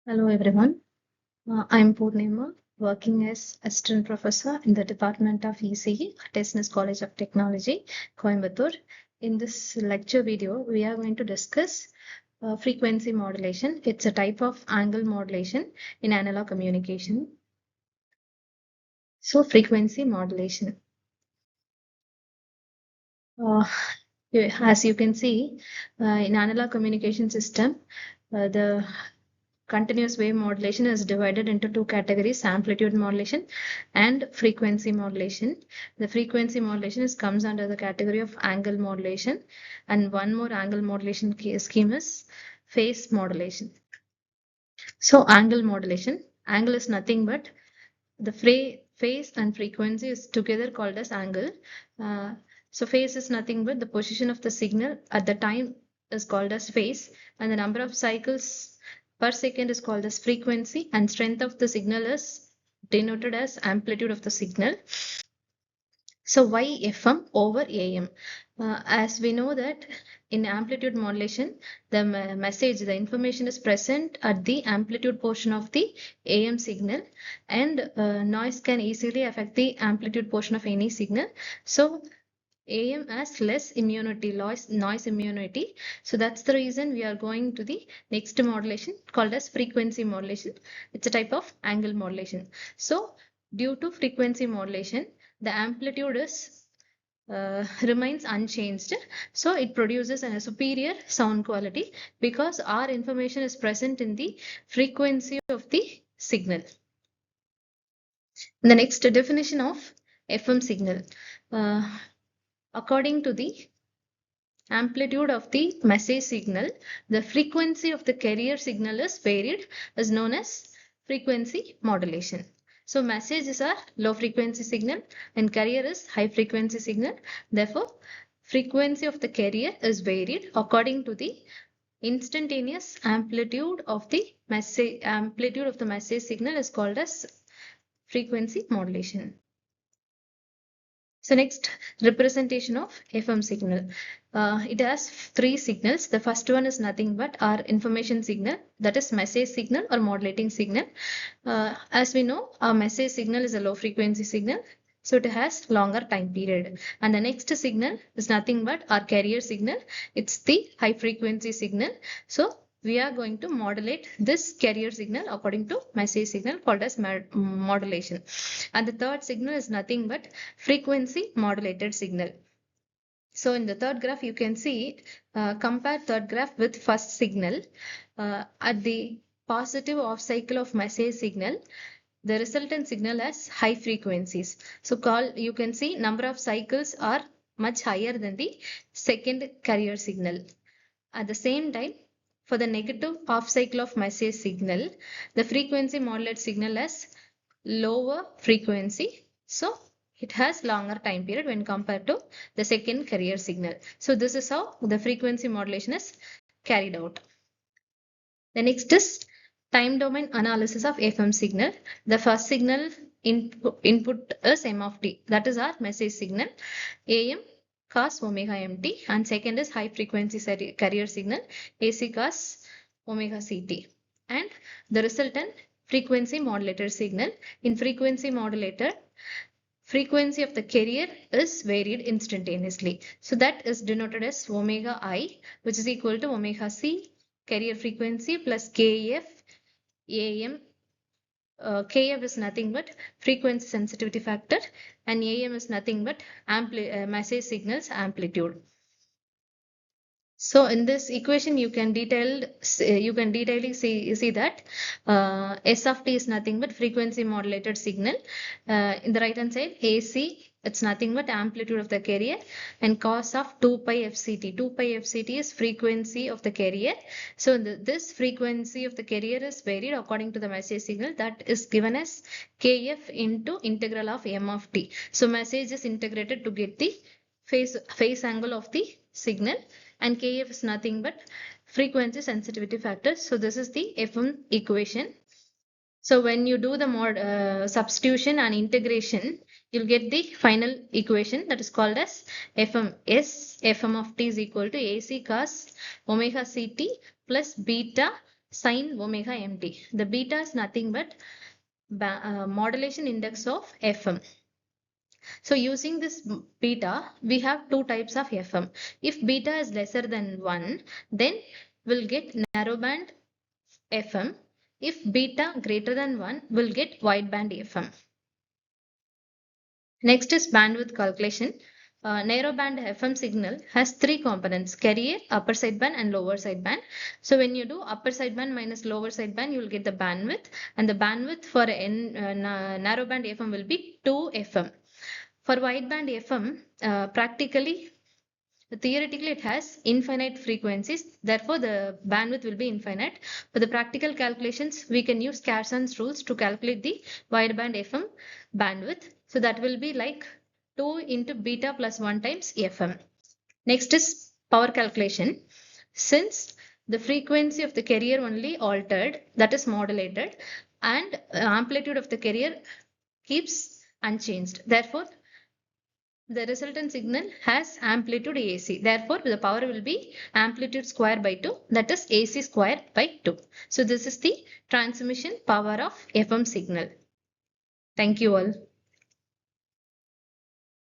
Hello everyone. I'm Purnima, working as Assistant Professor in the Department of ECE at SNS College of Technology, Coimbatore. In this lecture video, we are going to discuss frequency modulation. It's a type of angle modulation in analog communication. So frequency modulation. As you can see, in analog communication system, the continuous wave modulation is divided into two categories: amplitude modulation and frequency modulation. The frequency modulation comes under the category of angle modulation, and one more angle modulation scheme is phase modulation. So angle modulation, angle is nothing but the phase and frequency is together called as angle. So phase is nothing but the position of the signal at the time is called as phase, and the number of cycles per second is called as frequency, and strength of the signal is denoted as amplitude of the signal. So why FM over AM? As we know that in amplitude modulation, the message, the information is present at the amplitude portion of the AM signal, and noise can easily affect the amplitude portion of any signal. So AM has less immunity, noise immunity. So that's the reason we are going to the next modulation called as frequency modulation. It's a type of angle modulation. So due to frequency modulation, the amplitude is remains unchanged. So it produces a superior sound quality because our information is present in the frequency of the signal. The next definition of FM signal. According to the amplitude of the message signal, the frequency of the carrier signal is varied, is known as frequency modulation. So message is a low frequency signal and carrier is high frequency signal. Therefore, frequency of the carrier is varied according to the instantaneous amplitude of the message signal is called as frequency modulation. So next, representation of FM signal. It has three signals. The first one is nothing but our information signal, that is message signal or modulating signal. As we know, our message signal is a low frequency signal, so it has longer time period. And the next signal is nothing but our carrier signal. It's the high frequency signal. So we are going to modulate this carrier signal according to message signal called as modulation. And the third signal is nothing but frequency modulated signal. So in the third graph, you can see, compare third graph with first signal. At the positive off cycle of message signal, the resultant signal has high frequencies. So you can see number of cycles are much higher than the second carrier signal. At the same time, for the negative off cycle of message signal, the frequency modulated signal has lower frequency. So it has longer time period when compared to the second carrier signal. So this is how the frequency modulation is carried out. The next is time domain analysis of FM signal. The first signal input is m of t, that is our message signal, AM cos omega mt, and second is high frequency carrier signal, AC cos omega ct, and the resultant frequency modulator signal. In frequency modulator, frequency of the carrier is varied instantaneously. So that is denoted as omega I, which is equal to omega c carrier frequency plus kf AM. Kf is nothing but frequency sensitivity factor, and AM is nothing but message signals amplitude. So in this equation, you can detailedly see that S of t is nothing but frequency modulated signal. In the right hand side, AC, it's nothing but amplitude of the carrier, and cos of 2 pi fct. 2 pi fct is frequency of the carrier. So this frequency of the carrier is varied according to the message signal, that is given as kf into integral of m of t. So message is integrated to get the phase angle of the signal, and kf is nothing but frequency sensitivity factor. So this is the FM equation. So when you do the substitution and integration, you'll get the final equation that is called as FM. FM of t is equal to AC cos omega ct plus beta sine omega mt. The beta is nothing but modulation index of FM. So using this beta, we have two types of FM. If beta is lesser than 1, then we'll get narrowband FM. If beta greater than 1, we'll get wideband FM. Next is bandwidth calculation. Narrowband FM signal has three components: carrier, upper sideband and lower sideband. So when you do upper sideband minus lower sideband, you will get the bandwidth, and the bandwidth for narrowband FM will be 2 FM. For wideband FM, theoretically it has infinite frequencies, therefore the bandwidth will be infinite. For the practical calculations, we can use Carson's rules to calculate the wideband FM bandwidth. So that will be like 2 into beta plus 1 times FM. Next is power calculation. Since the frequency of the carrier only altered, that is modulated, and amplitude of the carrier keeps unchanged, therefore the resultant signal has amplitude AC. Therefore, the power will be amplitude square by 2, that is AC square by 2. So this is the transmission power of FM signal. Thank you all.